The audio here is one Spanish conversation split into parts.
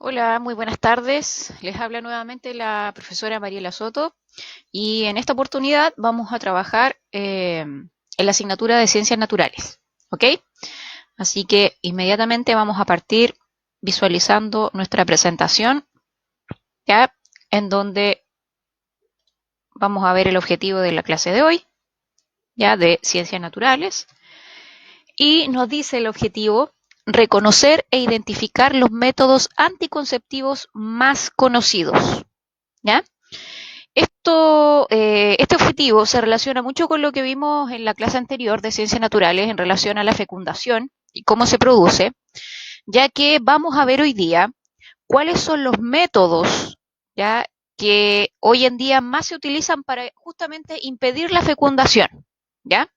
Hola, muy buenas tardes. Les habla nuevamente la profesora Mariela Soto y en esta oportunidad vamos a trabajar en la asignatura de Ciencias Naturales. ¿Ok? Así que inmediatamente vamos a partir visualizando nuestra presentación, ¿ya? En donde vamos a ver el objetivo de la clase de hoy, ya de Ciencias Naturales. Y nos dice el objetivo reconocer e identificar los métodos anticonceptivos más conocidos, ¿ya? Este objetivo se relaciona mucho con lo que vimos en la clase anterior de ciencias naturales en relación a la fecundación y cómo se produce, ya que vamos a ver hoy día cuáles son los métodos, ya, que hoy en día más se utilizan para justamente impedir la fecundación, ¿ya?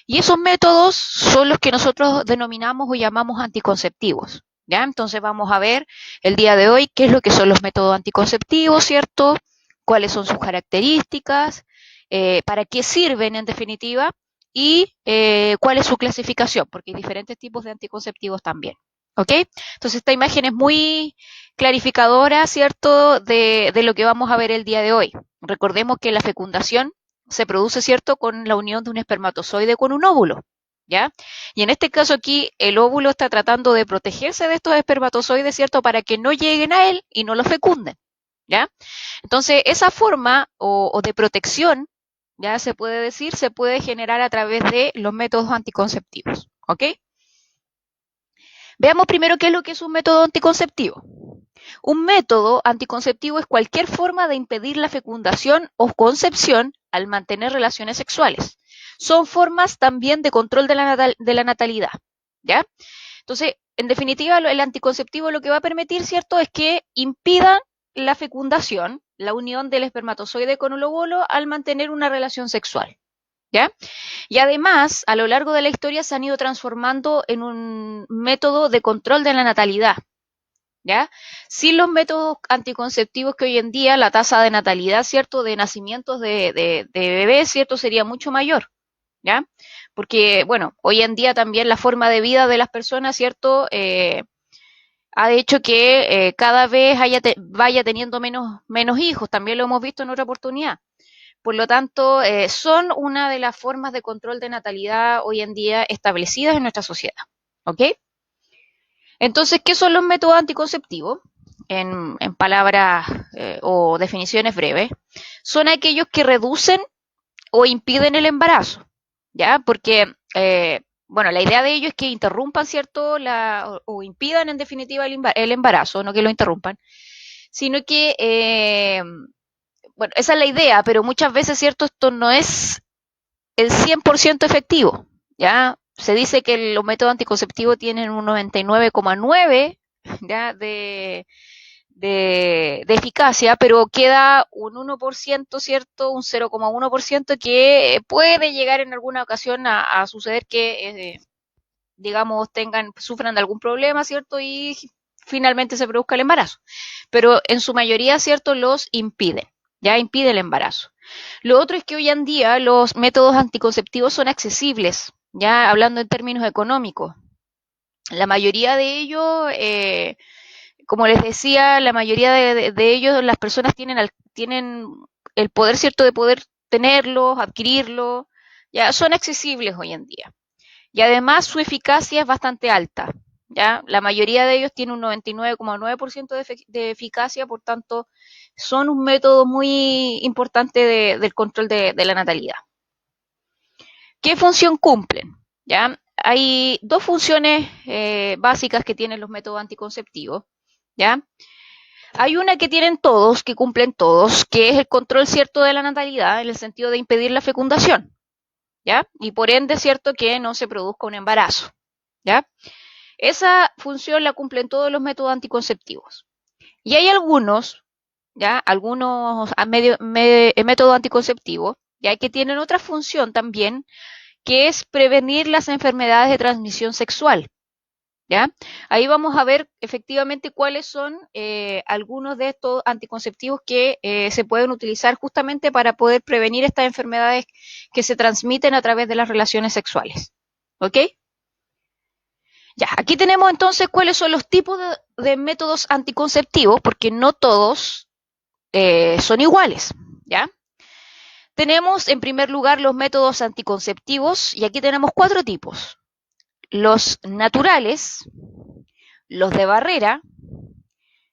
Y esos métodos son los que nosotros denominamos o llamamos anticonceptivos, ¿ya? Entonces vamos a ver el día de hoy qué es lo que son los métodos anticonceptivos, ¿cierto? Cuáles son sus características, para qué sirven en definitiva y cuál es su clasificación, porque hay diferentes tipos de anticonceptivos también. ¿Ok? Entonces esta imagen es muy clarificadora, ¿cierto?, de lo que vamos a ver el día de hoy. Recordemos que la fecundación se produce, ¿cierto?, con la unión de un espermatozoide con un óvulo, ¿ya? Y en este caso aquí, el óvulo está tratando de protegerse de estos espermatozoides, ¿cierto?, para que no lleguen a él y no lo fecunden, ¿ya? Entonces, esa forma o de protección, ya se puede decir, se puede generar a través de los métodos anticonceptivos, ¿ok? Veamos primero qué es lo que es un método anticonceptivo. Un método anticonceptivo es cualquier forma de impedir la fecundación o concepción al mantener relaciones sexuales. Son formas también de control de la natalidad, ¿ya? Entonces, en definitiva, el anticonceptivo lo que va a permitir, ¿cierto?, es que impidan la fecundación, la unión del espermatozoide con el óvulo al mantener una relación sexual, ¿ya? Y además, a lo largo de la historia se han ido transformando en un método de control de la natalidad, ¿ya? Sin los métodos anticonceptivos que hoy en día la tasa de natalidad, ¿cierto?, de nacimientos de bebés, ¿cierto?, sería mucho mayor, ¿ya? Porque, bueno, hoy en día también la forma de vida de las personas, ¿cierto?, ha hecho que cada vez vaya teniendo menos hijos, también lo hemos visto en otra oportunidad. Por lo tanto, son una de las formas de control de natalidad hoy en día establecidas en nuestra sociedad, ¿ok? Entonces, ¿qué son los métodos anticonceptivos? En palabras o definiciones breves, son aquellos que reducen o impiden el embarazo, ¿ya? Porque, bueno, la idea de ello es que interrumpan, ¿cierto? O impidan en definitiva el embarazo, no que lo interrumpan, sino que, bueno, esa es la idea, pero muchas veces, ¿cierto? Esto no es el 100% efectivo, ¿ya? Se dice que los métodos anticonceptivos tienen un 99,9 ¿ya? De eficacia, pero queda un 1%, ¿cierto? Un 0,1% que puede llegar en alguna ocasión a suceder que, digamos, sufran de algún problema, ¿cierto? Y finalmente se produzca el embarazo. Pero en su mayoría, ¿cierto? Los impiden, ya impide el embarazo. Lo otro es que hoy en día los métodos anticonceptivos son accesibles, ya hablando en términos económicos. La mayoría de ellos, como les decía, la mayoría de ellos, las personas tienen el poder, ¿cierto?, de poder tenerlos, adquirirlos, ya son accesibles hoy en día. Y además su eficacia es bastante alta, ¿ya? La mayoría de ellos tiene un 99,9% de eficacia, por tanto, son un método muy importante del control de la natalidad. ¿Qué función cumplen? ¿Ya? Hay dos funciones básicas que tienen los métodos anticonceptivos, ¿ya? Hay una que tienen todos, que cumplen todos, que es el control cierto de la natalidad, en el sentido de impedir la fecundación, ¿ya? Y por ende, cierto que no se produzca un embarazo, ¿ya? Esa función la cumplen todos los métodos anticonceptivos. Y hay algunos, ¿ya? Algunos métodos anticonceptivos, ¿ya? Que tienen otra función también, que es prevenir las enfermedades de transmisión sexual, ¿ya? Ahí vamos a ver efectivamente cuáles son algunos de estos anticonceptivos que se pueden utilizar justamente para poder prevenir estas enfermedades que se transmiten a través de las relaciones sexuales, ¿ok? Ya, aquí tenemos entonces cuáles son los tipos de métodos anticonceptivos, porque no todos son iguales, ¿ya? Tenemos en primer lugar los métodos anticonceptivos y aquí tenemos 4 tipos. Los naturales, los de barrera,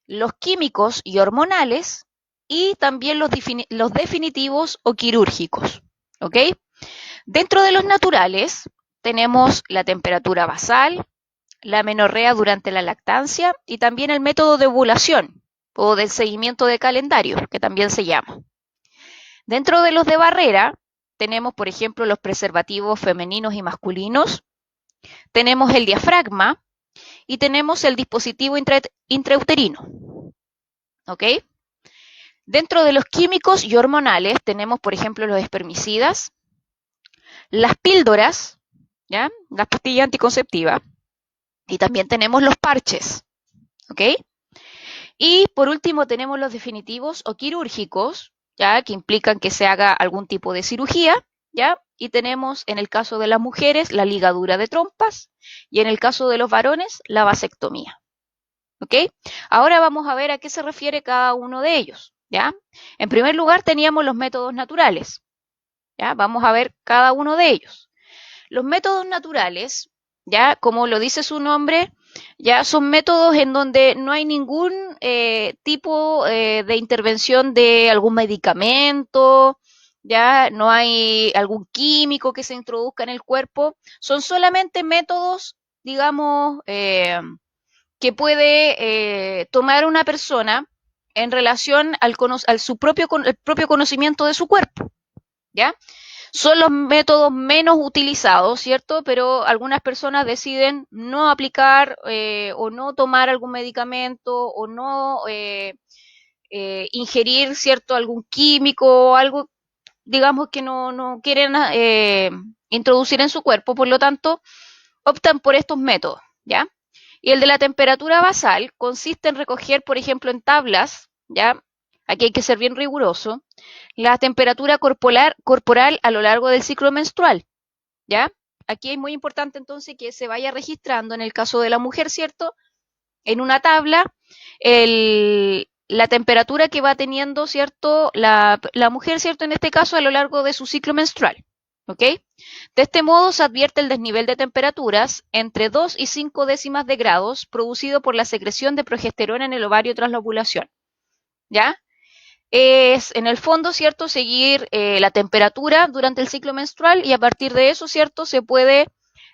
los químicos y hormonales y también los definitivos o quirúrgicos, ¿ok? Dentro de los naturales tenemos la temperatura basal, la menorrea durante la lactancia y también el método de ovulación o del seguimiento de calendario, que también se llama. Dentro de los de barrera tenemos, por ejemplo, los preservativos femeninos y masculinos, tenemos el diafragma y tenemos el dispositivo intrauterino. ¿Ok? Dentro de los químicos y hormonales tenemos, por ejemplo, los espermicidas, las píldoras, ¿ya? Las pastillas anticonceptivas, y también tenemos los parches. ¿Ok? Y por último tenemos los definitivos o quirúrgicos, ¿ya? Que implican que se haga algún tipo de cirugía, ¿ya? Y tenemos en el caso de las mujeres la ligadura de trompas y en el caso de los varones la vasectomía. ¿Ok? Ahora vamos a ver a qué se refiere cada uno de ellos, ¿ya? En primer lugar teníamos los métodos naturales, ¿ya? Vamos a ver cada uno de ellos. Los métodos naturales, ¿ya? Como lo dice su nombre, ya son métodos en donde no hay ningún tipo de intervención de algún medicamento, ya no hay algún químico que se introduzca en el cuerpo, son solamente métodos, digamos, que puede tomar una persona en relación al su propio, el propio conocimiento de su cuerpo, ¿ya? Son los métodos menos utilizados, ¿cierto? Pero algunas personas deciden no aplicar o no tomar algún medicamento o no ingerir, ¿cierto? Algún químico o algo, digamos, que no quieren introducir en su cuerpo. Por lo tanto, optan por estos métodos, ¿ya? Y el de la temperatura basal consiste en recoger, por ejemplo, en tablas, ¿ya? Aquí hay que ser bien riguroso, la temperatura corporal a lo largo del ciclo menstrual, ¿ya? Aquí es muy importante entonces que se vaya registrando, en el caso de la mujer, ¿cierto? En una tabla, la temperatura que va teniendo, ¿cierto? La mujer, ¿cierto? En este caso, a lo largo de su ciclo menstrual, ¿ok? De este modo se advierte el desnivel de temperaturas entre 2 y 5 décimas de grados producido por la secreción de progesterona en el ovario tras la ovulación, ¿ya? Es, en el fondo, ¿cierto?, seguir la temperatura durante el ciclo menstrual y a partir de eso, ¿cierto?, se puede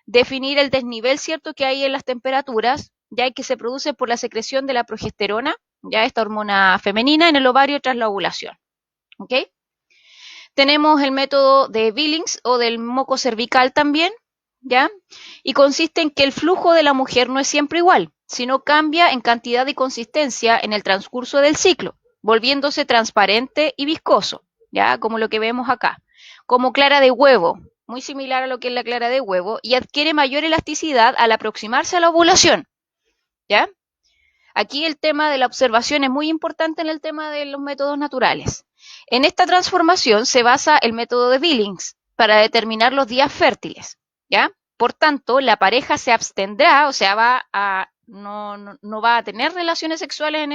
definir el desnivel, ¿cierto?, que hay en las temperaturas, ya que se produce por la secreción de la progesterona, ya esta hormona femenina, en el ovario tras la ovulación, ¿ok? Tenemos el método de Billings o del moco cervical también, ¿ya? Y consiste en que el flujo de la mujer no es siempre igual, sino cambia en cantidad y consistencia en el transcurso del ciclo, volviéndose transparente y viscoso, ¿ya? Como lo que vemos acá. Como clara de huevo, muy similar a lo que es la clara de huevo, y adquiere mayor elasticidad al aproximarse a la ovulación, ¿ya? Aquí el tema de la observación es muy importante en el tema de los métodos naturales. En esta transformación se basa el método de Billings para determinar los días fértiles, ¿ya? Por tanto, la pareja se abstendrá, o sea, no va a tener relaciones sexuales en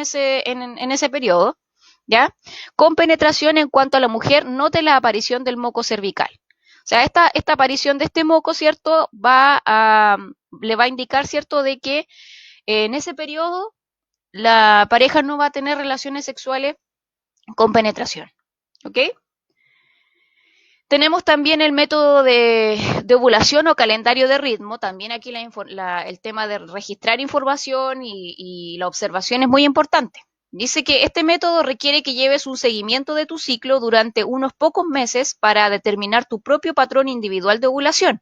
ese periodo, ¿ya? Con penetración en cuanto a la mujer note la aparición del moco cervical. O sea, esta aparición de este moco, ¿cierto? Le va a indicar, ¿cierto?, de que en ese periodo la pareja no va a tener relaciones sexuales con penetración. ¿Ok? Tenemos también el método de ovulación o calendario de ritmo. También aquí el tema de registrar información y la observación es muy importante. Dice que este método requiere que lleves un seguimiento de tu ciclo durante unos pocos meses para determinar tu propio patrón individual de ovulación.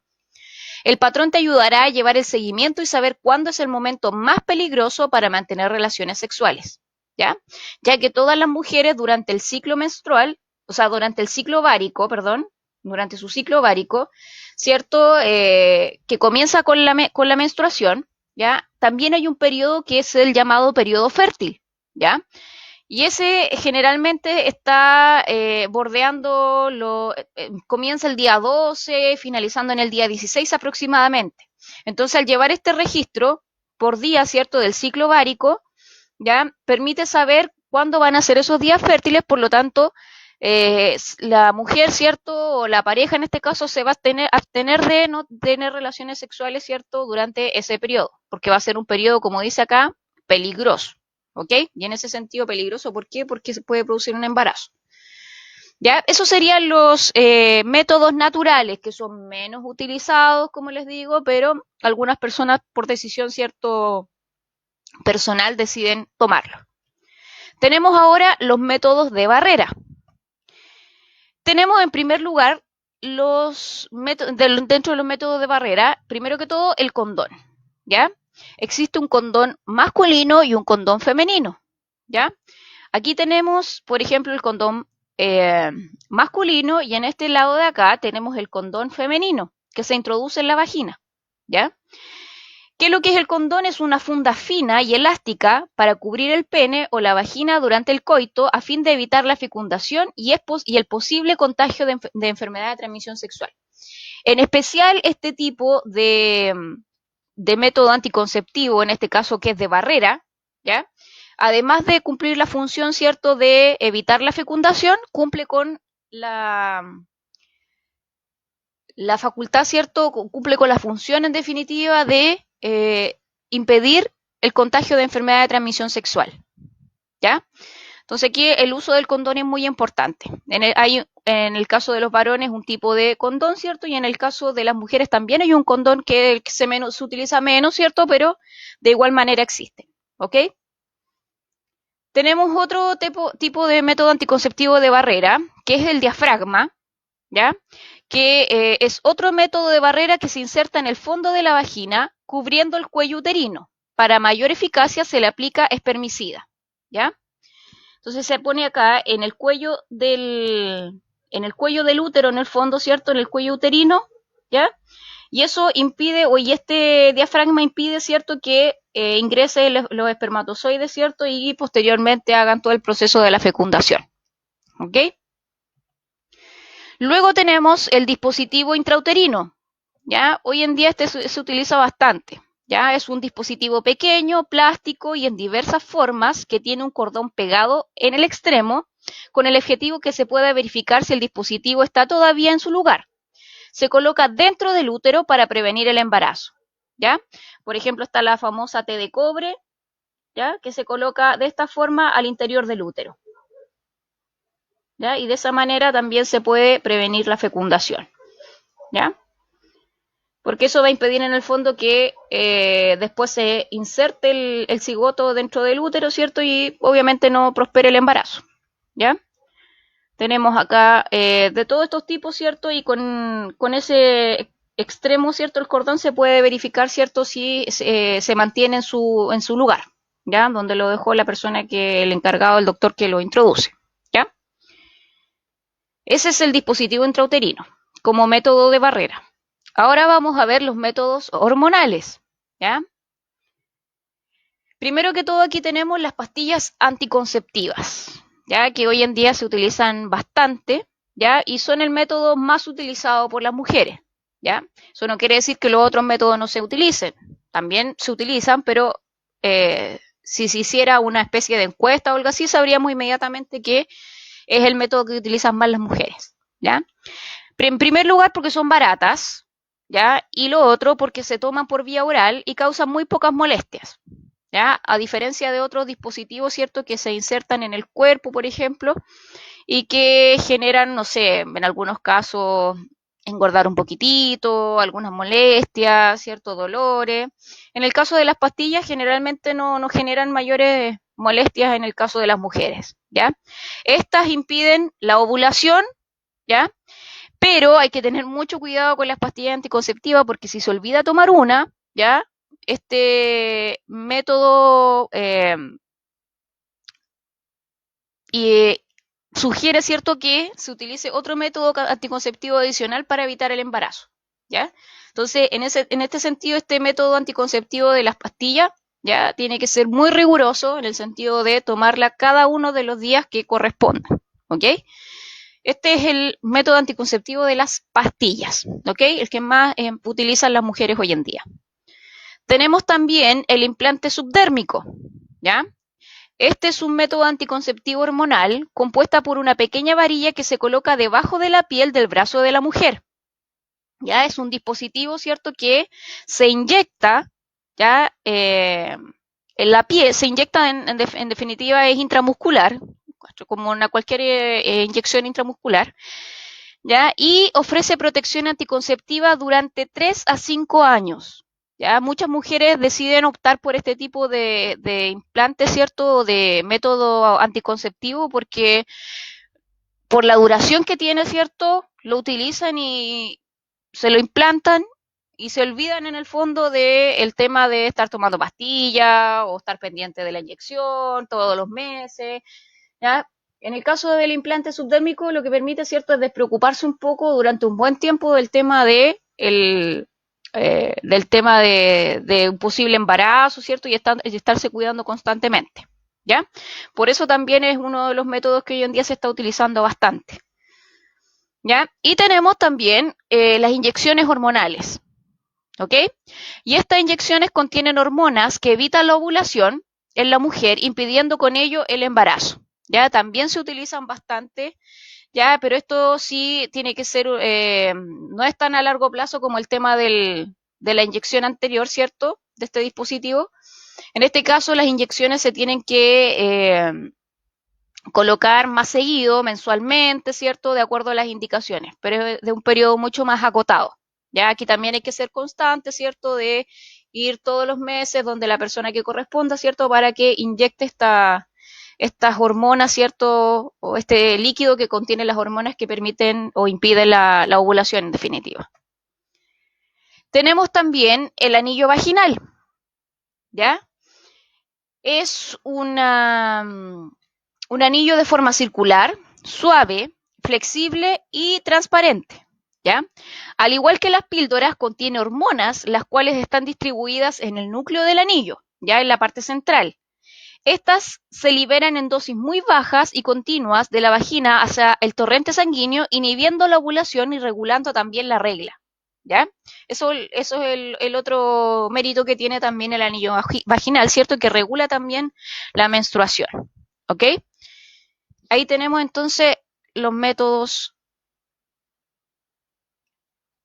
El patrón te ayudará a llevar el seguimiento y saber cuándo es el momento más peligroso para mantener relaciones sexuales, ¿ya? Ya que todas las mujeres durante el ciclo menstrual, o sea, durante el ciclo ovárico, perdón, durante su ciclo ovárico, ¿cierto? Que comienza con la menstruación, ¿ya? También hay un periodo que es el llamado periodo fértil, ¿ya? Y ese generalmente está comienza el día 12, finalizando en el día 16 aproximadamente. Entonces, al llevar este registro por día, ¿cierto?, del ciclo ovárico, ¿ya?, permite saber cuándo van a ser esos días fértiles, por lo tanto, la mujer, ¿cierto?, o la pareja en este caso se va a abstener de no tener relaciones sexuales, ¿cierto?, durante ese periodo, porque va a ser un periodo, como dice acá, peligroso, ¿ok? Y en ese sentido peligroso, ¿por qué? Porque se puede producir un embarazo. ¿Ya? Esos serían los métodos naturales, que son menos utilizados, como les digo, pero algunas personas por decisión, ¿cierto?, personal deciden tomarlo. Tenemos ahora los métodos de barrera. Tenemos en primer lugar dentro de los métodos de barrera, primero que todo el condón, ¿ya? Existe un condón masculino y un condón femenino, ¿ya? Aquí tenemos, por ejemplo, el condón masculino y en este lado de acá tenemos el condón femenino que se introduce en la vagina, ¿ya? ¿Qué es lo que es el condón? Es una funda fina y elástica para cubrir el pene o la vagina durante el coito a fin de evitar la fecundación y el posible contagio de enfermedad de transmisión sexual. En especial este tipo de método anticonceptivo, en este caso que es de barrera, ¿ya? Además de cumplir la función, ¿cierto?, de evitar la fecundación, cumple con la facultad, ¿cierto?, cumple con la función en definitiva de impedir el contagio de enfermedad de transmisión sexual, ¿ya? Entonces aquí el uso del condón es muy importante. Hay en el caso de los varones un tipo de condón, ¿cierto? Y en el caso de las mujeres también hay un condón que se utiliza menos, ¿cierto? Pero de igual manera existe, ¿ok? Tenemos otro tipo de método anticonceptivo de barrera, que es el diafragma, ¿ya? Que es otro método de barrera que se inserta en el fondo de la vagina, cubriendo el cuello uterino. Para mayor eficacia se le aplica espermicida, ¿ya? Entonces se pone acá en el cuello del útero, en el fondo, ¿cierto? En el cuello uterino, ¿ya? Y eso impide, y este diafragma impide, ¿cierto?, que ingrese los espermatozoides, ¿cierto?, y posteriormente hagan todo el proceso de la fecundación, ¿ok? Luego tenemos el dispositivo intrauterino, ¿ya? Hoy en día este se utiliza bastante, ¿ya? Es un dispositivo pequeño, plástico y en diversas formas que tiene un cordón pegado en el extremo con el objetivo que se pueda verificar si el dispositivo está todavía en su lugar. Se coloca dentro del útero para prevenir el embarazo, ¿ya? Por ejemplo, está la famosa T de cobre, ¿ya?, que se coloca de esta forma al interior del útero, ¿ya? Y de esa manera también se puede prevenir la fecundación, ¿ya? Porque eso va a impedir en el fondo que después se inserte el cigoto dentro del útero, ¿cierto? Y obviamente no prospere el embarazo, ¿ya? Tenemos acá de todos estos tipos, ¿cierto? Y con ese extremo, ¿cierto?, el cordón se puede verificar, ¿cierto?, si se mantiene en su lugar, ¿ya? Donde lo dejó la persona el encargado, el doctor que lo introduce, ¿ya? Ese es el dispositivo intrauterino como método de barrera. Ahora vamos a ver los métodos hormonales, ¿ya? Primero que todo aquí tenemos las pastillas anticonceptivas, ¿ya?, que hoy en día se utilizan bastante, ¿ya? Y son el método más utilizado por las mujeres, ¿ya? Eso no quiere decir que los otros métodos no se utilicen, también se utilizan, pero si se hiciera una especie de encuesta o algo así, sabríamos inmediatamente que es el método que utilizan más las mujeres, ¿ya? En primer lugar porque son baratas, ¿ya? Y lo otro porque se toman por vía oral y causan muy pocas molestias, ¿ya? A diferencia de otros dispositivos, ¿cierto?, que se insertan en el cuerpo, por ejemplo, y que generan, no sé, en algunos casos engordar un poquitito, algunas molestias, ciertos dolores. En el caso de las pastillas generalmente no generan mayores molestias en el caso de las mujeres, ¿ya? Estas impiden la ovulación, ¿ya? Pero hay que tener mucho cuidado con las pastillas anticonceptivas porque si se olvida tomar una, ¿ya?, este método sugiere, ¿cierto?, que se utilice otro método anticonceptivo adicional para evitar el embarazo, ¿ya? Entonces, en este sentido, este método anticonceptivo de las pastillas, ¿ya?, tiene que ser muy riguroso en el sentido de tomarla cada uno de los días que correspondan, ¿ok? Este es el método anticonceptivo de las pastillas, ¿ok? El que más utilizan las mujeres hoy en día. Tenemos también el implante subdérmico, ¿ya? Este es un método anticonceptivo hormonal compuesta por una pequeña varilla que se coloca debajo de la piel del brazo de la mujer. Ya es un dispositivo, ¿cierto?, que se inyecta, ya en la piel, se inyecta en definitiva es intramuscular, como cualquier inyección intramuscular, ¿ya? Y ofrece protección anticonceptiva durante 3 a 5 años. ¿Ya? Muchas mujeres deciden optar por este tipo de implante, ¿cierto? De método anticonceptivo porque por la duración que tiene, ¿cierto? Lo utilizan y se lo implantan y se olvidan en el fondo del tema de estar tomando pastillas o estar pendiente de la inyección todos los meses, ¿ya? En el caso del implante subdérmico, lo que permite, ¿cierto?, es despreocuparse un poco durante un buen tiempo del tema del tema de un posible embarazo, ¿cierto? Y estarse cuidando constantemente, ¿ya? Por eso también es uno de los métodos que hoy en día se está utilizando bastante, ¿ya? Y tenemos también las inyecciones hormonales, ¿ok? Y estas inyecciones contienen hormonas que evitan la ovulación en la mujer, impidiendo con ello el embarazo. Ya también se utilizan bastante, ya, pero esto sí tiene que ser, no es tan a largo plazo como el tema de la inyección anterior, ¿cierto? De este dispositivo. En este caso, las inyecciones se tienen que colocar más seguido, mensualmente, ¿cierto? De acuerdo a las indicaciones, pero de un periodo mucho más acotado. Ya aquí también hay que ser constante, ¿cierto? De ir todos los meses donde la persona que corresponda, ¿cierto? Para que inyecte estas hormonas, ¿cierto? O este líquido que contiene las hormonas que permiten o impiden la ovulación en definitiva. Tenemos también el anillo vaginal, ¿ya? Es un anillo de forma circular, suave, flexible y transparente, ¿ya? Al igual que las píldoras, contiene hormonas, las cuales están distribuidas en el núcleo del anillo, ya en la parte central. Estas se liberan en dosis muy bajas y continuas de la vagina hacia el torrente sanguíneo, inhibiendo la ovulación y regulando también la regla, ¿ya? Eso es el otro mérito que tiene también el anillo vaginal, ¿cierto? Que regula también la menstruación, ¿ok? Ahí tenemos entonces los métodos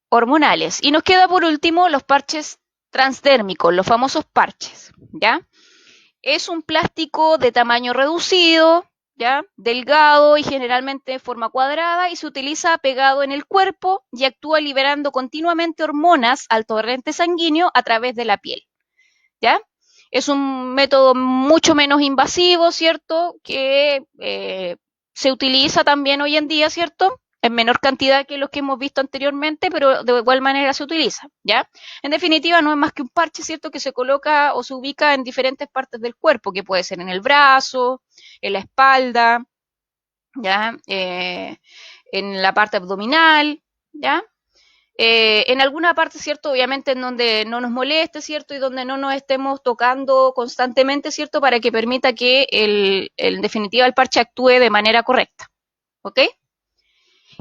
hormonales. Y nos queda por último los parches transdérmicos, los famosos parches, ¿ya? Es un plástico de tamaño reducido, ¿ya? Delgado y generalmente de forma cuadrada y se utiliza pegado en el cuerpo y actúa liberando continuamente hormonas al torrente sanguíneo a través de la piel, ¿ya? Es un método mucho menos invasivo, ¿cierto? Que se utiliza también hoy en día, ¿cierto? En menor cantidad que los que hemos visto anteriormente, pero de igual manera se utiliza, ¿ya? En definitiva, no es más que un parche, ¿cierto? Que se coloca o se ubica en diferentes partes del cuerpo, que puede ser en el brazo, en la espalda, ¿ya? En la parte abdominal, ¿ya? En alguna parte, ¿cierto? Obviamente en donde no nos moleste, ¿cierto? Y donde no nos estemos tocando constantemente, ¿cierto? Para que permita que en definitiva el parche actúe de manera correcta, ¿ok?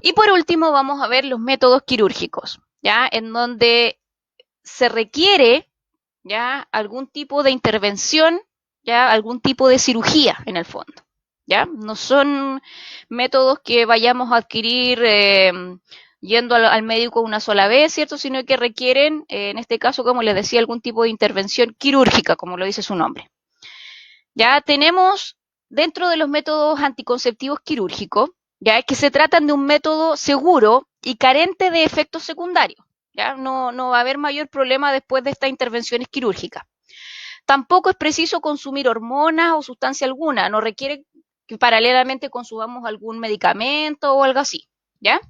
Y por último vamos a ver los métodos quirúrgicos, ¿ya? En donde se requiere, ¿ya? Algún tipo de intervención, ¿ya? Algún tipo de cirugía en el fondo, ¿ya? No son métodos que vayamos a adquirir yendo al médico una sola vez, ¿cierto? Sino que requieren, en este caso, como les decía, algún tipo de intervención quirúrgica, como lo dice su nombre. Ya tenemos dentro de los métodos anticonceptivos quirúrgicos, ya que se tratan de un método seguro y carente de efectos secundarios. Ya no va a haber mayor problema después de estas intervenciones quirúrgicas. Tampoco es preciso consumir hormonas o sustancia alguna, no requiere que paralelamente consumamos algún medicamento o algo así, ¿ya?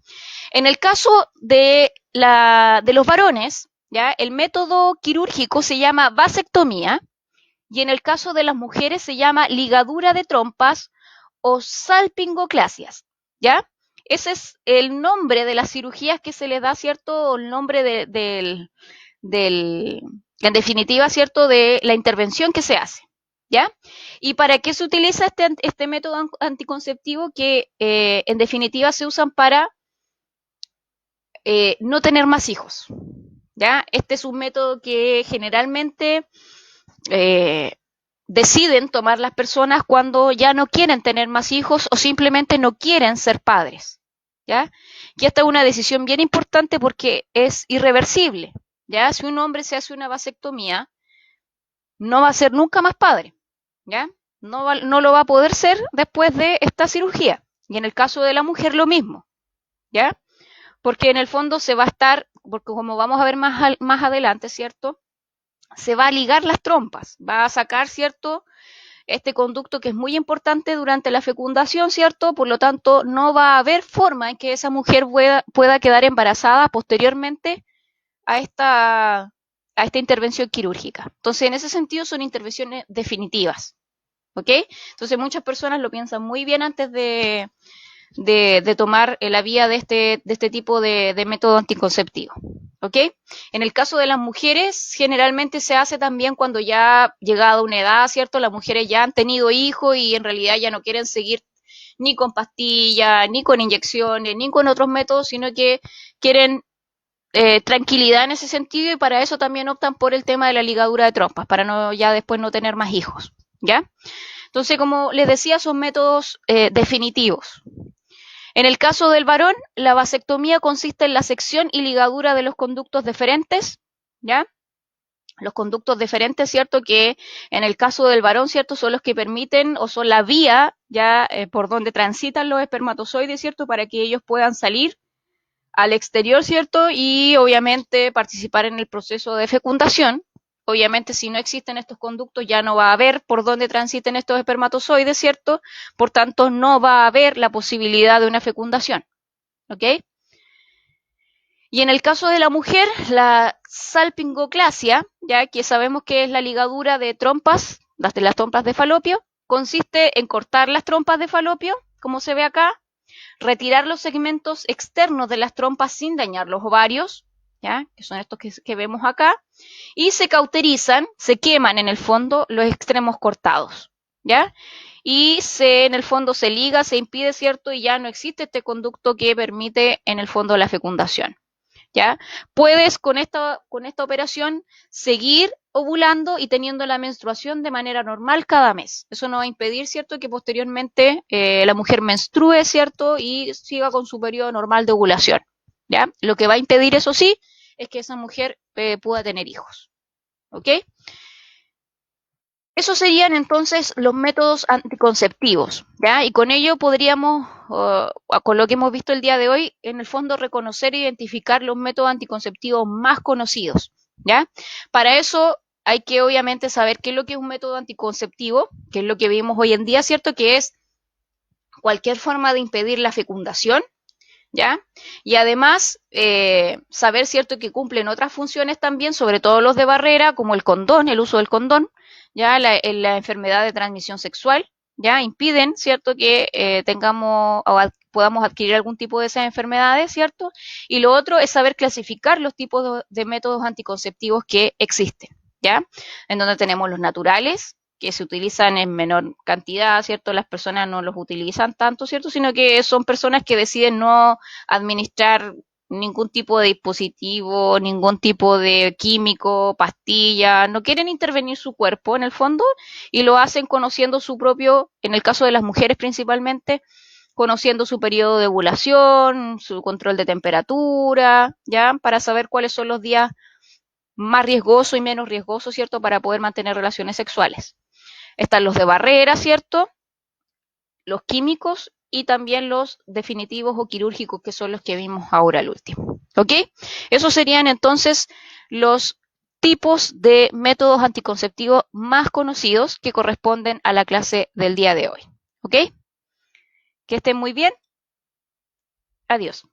En el caso de los varones, ¿ya? El método quirúrgico se llama vasectomía y en el caso de las mujeres se llama ligadura de trompas o salpingoclasias, ¿ya? Ese es el nombre de las cirugías que se le da, ¿cierto? El nombre en definitiva, ¿cierto? De la intervención que se hace, ¿ya? ¿Y para qué se utiliza este método anticonceptivo? Que en definitiva se usan para no tener más hijos, ¿ya? Este es un método que generalmente eh, deciden tomar las personas cuando ya no quieren tener más hijos o simplemente no quieren ser padres, ¿ya? Y esta es una decisión bien importante porque es irreversible, ¿ya? Si un hombre se hace una vasectomía, no va a ser nunca más padre, ¿ya? No lo va a poder ser después de esta cirugía. Y en el caso de la mujer lo mismo, ¿ya? Porque en el fondo se va a estar, porque como vamos a ver más adelante, ¿cierto? Se va a ligar las trompas, va a sacar, ¿cierto? Este conducto que es muy importante durante la fecundación, ¿cierto? Por lo tanto, no va a haber forma en que esa mujer pueda quedar embarazada posteriormente a esta intervención quirúrgica. Entonces, en ese sentido, son intervenciones definitivas, ¿ok? Entonces, muchas personas lo piensan muy bien antes de tomar la vía de este tipo de método anticonceptivo. ¿Ok? En el caso de las mujeres, generalmente se hace también cuando ya llegado a una edad, ¿cierto? Las mujeres ya han tenido hijos y en realidad ya no quieren seguir ni con pastillas, ni con inyecciones, ni con otros métodos, sino que quieren tranquilidad en ese sentido y para eso también optan por el tema de la ligadura de trompas, para no ya después no tener más hijos, ¿ya? Entonces, como les decía, son métodos definitivos. En el caso del varón, la vasectomía consiste en la sección y ligadura de los conductos deferentes, ¿ya? Los conductos deferentes, ¿cierto? Que en el caso del varón, ¿cierto? Son los que permiten o son la vía, ¿ya? Por donde transitan los espermatozoides, ¿cierto? Para que ellos puedan salir al exterior, ¿cierto? Y obviamente participar en el proceso de fecundación. Obviamente, si no existen estos conductos, ya no va a haber por dónde transiten estos espermatozoides, ¿cierto? Por tanto, no va a haber la posibilidad de una fecundación. ¿Ok? Y en el caso de la mujer, la salpingoclasia, ya que sabemos que es la ligadura de trompas, las trompas de falopio, consiste en cortar las trompas de falopio, como se ve acá, retirar los segmentos externos de las trompas sin dañar los ovarios, ¿ya? Que son estos que vemos acá, y se cauterizan, se queman en el fondo los extremos cortados, ¿ya? Y en el fondo se liga, se impide, ¿cierto? Y ya no existe este conducto que permite en el fondo la fecundación, ¿ya? Puedes con esta operación seguir ovulando y teniendo la menstruación de manera normal cada mes. Eso no va a impedir, ¿cierto?, que posteriormente la mujer menstrue, ¿cierto?, y siga con su periodo normal de ovulación, ¿ya? Lo que va a impedir, eso sí, es que esa mujer pueda tener hijos, ¿ok? Esos serían entonces los métodos anticonceptivos, ¿ya? Y con ello podríamos, con lo que hemos visto el día de hoy, en el fondo reconocer e identificar los métodos anticonceptivos más conocidos, ¿ya? Para eso hay que obviamente saber qué es lo que es un método anticonceptivo, que es lo que vimos hoy en día, ¿cierto? Que es cualquier forma de impedir la fecundación, ¿ya? Y además, saber, ¿cierto?, que cumplen otras funciones también, sobre todo los de barrera, como el condón, el uso del condón, ¿ya? La enfermedad de transmisión sexual, ¿ya? Impiden, ¿cierto?, que tengamos o podamos adquirir algún tipo de esas enfermedades, ¿cierto? Y lo otro es saber clasificar los tipos de métodos anticonceptivos que existen, ¿ya? En donde tenemos los naturales, que se utilizan en menor cantidad, ¿cierto? Las personas no los utilizan tanto, ¿cierto? Sino que son personas que deciden no administrar ningún tipo de dispositivo, ningún tipo de químico, pastilla, no quieren intervenir su cuerpo en el fondo y lo hacen conociendo su propio, en el caso de las mujeres principalmente, conociendo su periodo de ovulación, su control de temperatura, ¿ya? Para saber cuáles son los días más riesgosos y menos riesgosos, ¿cierto? Para poder mantener relaciones sexuales. Están los de barrera, ¿cierto? Los químicos y también los definitivos o quirúrgicos, que son los que vimos ahora al último. ¿Ok? Esos serían entonces los tipos de métodos anticonceptivos más conocidos que corresponden a la clase del día de hoy. ¿Ok? Que estén muy bien. Adiós.